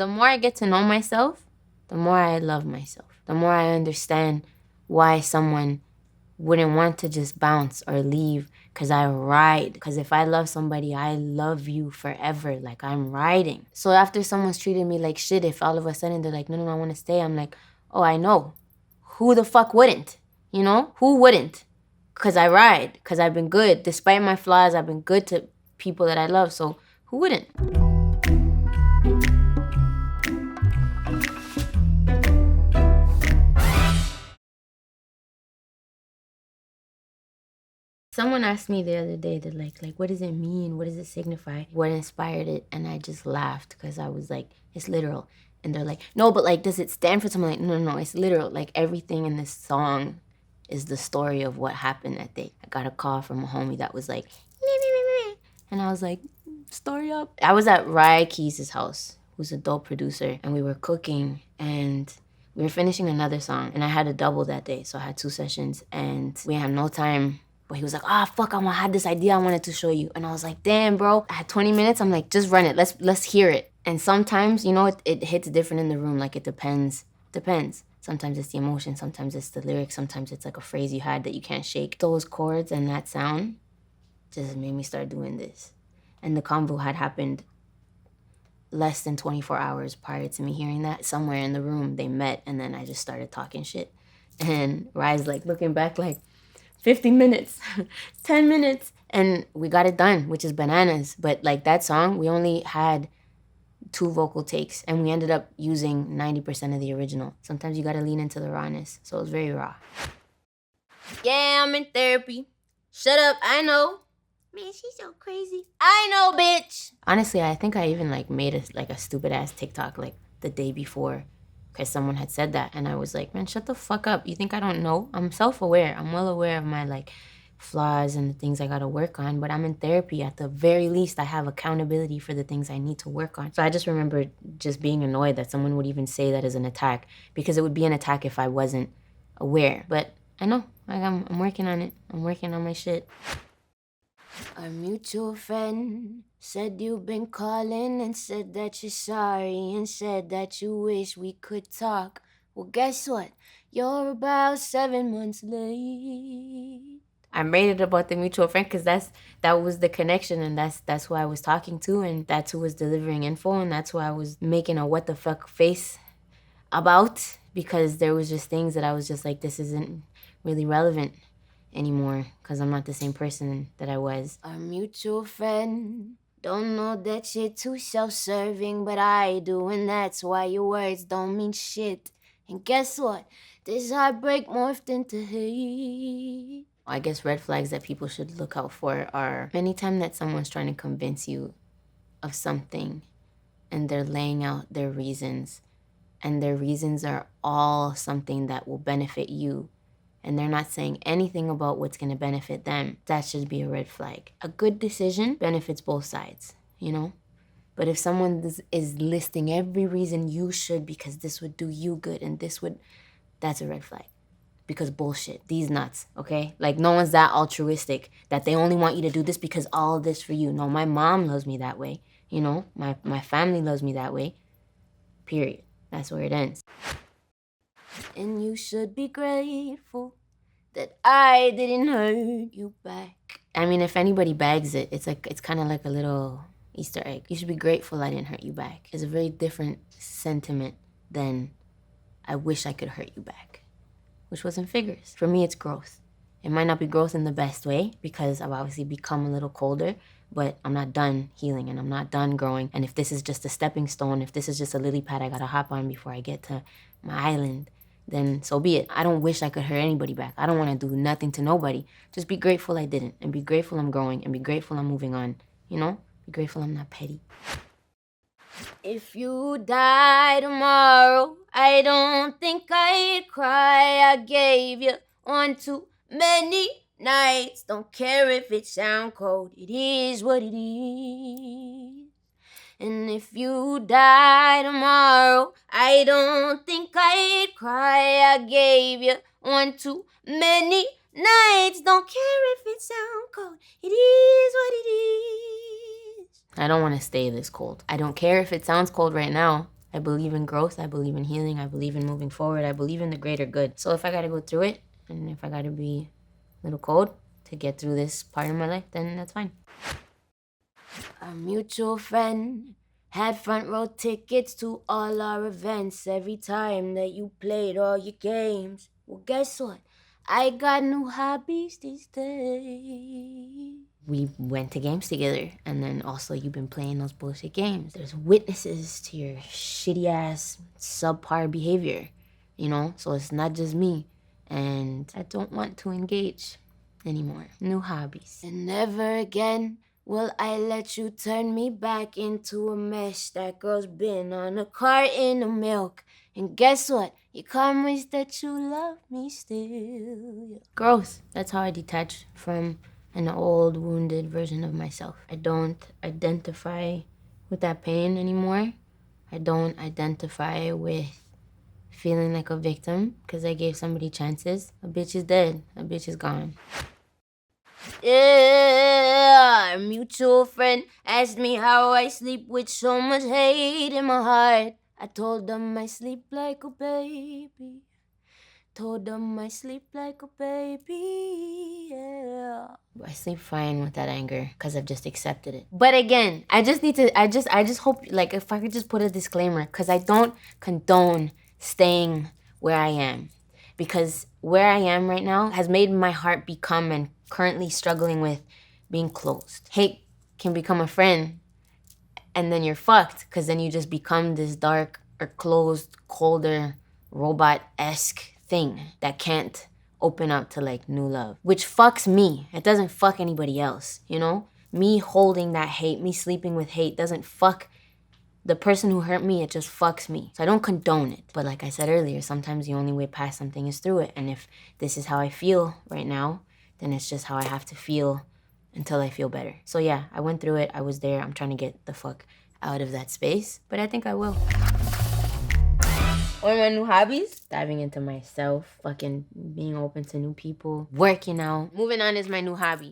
The more I get to know myself, the more I love myself. The more I understand why someone wouldn't want to just bounce or leave because I ride. Because if I love somebody, I love you forever. Like, I'm riding. So after someone's treated me like shit, if all of a sudden they're like, no, I want to stay, I'm like, oh, I know. Who the fuck wouldn't? You know? Who wouldn't? Because I ride. Because I've been good. Despite my flaws, I've been good to people that I love. So who wouldn't? Someone asked me the other day that like, what does it mean? What does it signify? What inspired it? And I just laughed because I was like, it's literal. And they're like, no, but like, does it stand for something? Like, no, it's literal. Like, everything in this song is the story of what happened that day. I got a call from a homie that was like, me. And I was like, story up. I was at Rykeyz's house, who's a dope producer, and we were cooking and we were finishing another song. And I had a double that day, so I had 2 sessions and we had no time. But he was like, fuck, I had this idea I wanted to show you. And I was like, damn, bro. I had 20 minutes. I'm like, just run it. Let's hear it. And sometimes, you know, it hits different in the room. Like, it depends. Sometimes it's the emotion. Sometimes it's the lyrics. Sometimes it's like a phrase you had that you can't shake. Those chords and that sound just made me start doing this. And the convo had happened less than 24 hours prior to me hearing that. Somewhere in the room, they met, and then I just started talking shit. And Rye's like looking back like, 50 minutes, 10 minutes, and we got it done, which is bananas. But like, that song, we only had 2 vocal takes, and we ended up using 90% of the original. Sometimes you gotta lean into the rawness, so it was very raw. Yeah, I'm in therapy. Shut up, I know. Man, she's so crazy. I know, bitch. Honestly, I think I even like made a stupid ass TikTok like the day before, because someone had said that, and I was like, man, shut the fuck up. You think I don't know? I'm self-aware. I'm well aware of my like flaws and the things I gotta work on, but I'm in therapy. At the very least, I have accountability for the things I need to work on. So I just remember just being annoyed that someone would even say that as an attack, because it would be an attack if I wasn't aware. But I know, like, I'm working on it. I'm working on my shit. Our mutual friend said you've been calling and said that you're sorry and said that you wish we could talk. Well, guess what? You're about 7 months late. I made it about the mutual friend because that was the connection, and that's who I was talking to, and that's who was delivering info, and that's who I was making a what the fuck face about, because there was just things that I was just like, this isn't really relevant anymore because I'm not the same person that I was. Our mutual friend, don't know that you're too self-serving, but I do, and that's why your words don't mean shit. And guess what? This heartbreak morphed into hate. I guess red flags that people should look out for are anytime that someone's trying to convince you of something and they're laying out their reasons, and their reasons are all something that will benefit you, and they're not saying anything about what's gonna benefit them, that should be a red flag. A good decision benefits both sides, you know? But if someone is listing every reason you should because this would do you good and that's a red flag. Because bullshit, these nuts, okay? Like, no one's that altruistic that they only want you to do this because all of this for you. No, my mom loves me that way, you know? My family loves me that way, period. That's where it ends. And you should be grateful that I didn't hurt you back. I mean, if anybody bags it, it's kind of like a little Easter egg. You should be grateful I didn't hurt you back. It's a very different sentiment than I wish I could hurt you back, which was in figures. For me, it's growth. It might not be growth in the best way because I've obviously become a little colder, but I'm not done healing and I'm not done growing. And if this is just a stepping stone, if this is just a lily pad I gotta hop on before I get to my island, then so be it. I don't wish I could hurt anybody back. I don't wanna do nothing to nobody. Just be grateful I didn't, and be grateful I'm growing, and be grateful I'm moving on, you know? Be grateful I'm not petty. If you die tomorrow, I don't think I'd cry. I gave you one too many nights. Don't care if it sound cold, it is what it is. And if you die tomorrow, I don't think I'd cry. I gave you one too many nights. Don't care if it sound cold, it is what it is. I don't want to stay this cold. I don't care if it sounds cold right now. I believe in growth. I believe in healing. I believe in moving forward. I believe in the greater good. So if I gotta go through it, and if I gotta be a little cold to get through this part of my life, then that's fine. A mutual friend had front row tickets to all our events every time that you played all your games. Well, guess what? I got new hobbies these days. We went to games together, and then also you've been playing those bullshit games. There's witnesses to your shitty ass subpar behavior, you know? So it's not just me, and I don't want to engage anymore. New hobbies. And never again will I let you turn me back into a mess. That girl's been on a carton of milk. And guess what? You promise that you love me still. Growth. That's how I detach from an old, wounded version of myself. I don't identify with that pain anymore. I don't identify with feeling like a victim because I gave somebody chances. A bitch is dead. A bitch is gone. Yeah, a mutual friend asked me how I sleep with so much hate in my heart. I told them I sleep like a baby. Told them I sleep like a baby, yeah. I sleep fine with that anger because I've just accepted it. But again, I just hope, like, if I could just put a disclaimer, because I don't condone staying where I am. Because where I am right now has made my heart become and currently struggling with being closed. Hate can become a friend, and then you're fucked, because then you just become this dark or closed, colder, robot-esque thing that can't open up to like new love, which fucks me. It doesn't fuck anybody else, you know? Me holding that hate, me sleeping with hate doesn't fuck the person who hurt me, it just fucks me. So I don't condone it. But like I said earlier, sometimes the only way past something is through it. And if this is how I feel right now, then it's just how I have to feel until I feel better. So yeah, I went through it, I was there, I'm trying to get the fuck out of that space, but I think I will. One of my new hobbies, diving into myself, fucking being open to new people, working out. Moving on is my new hobby.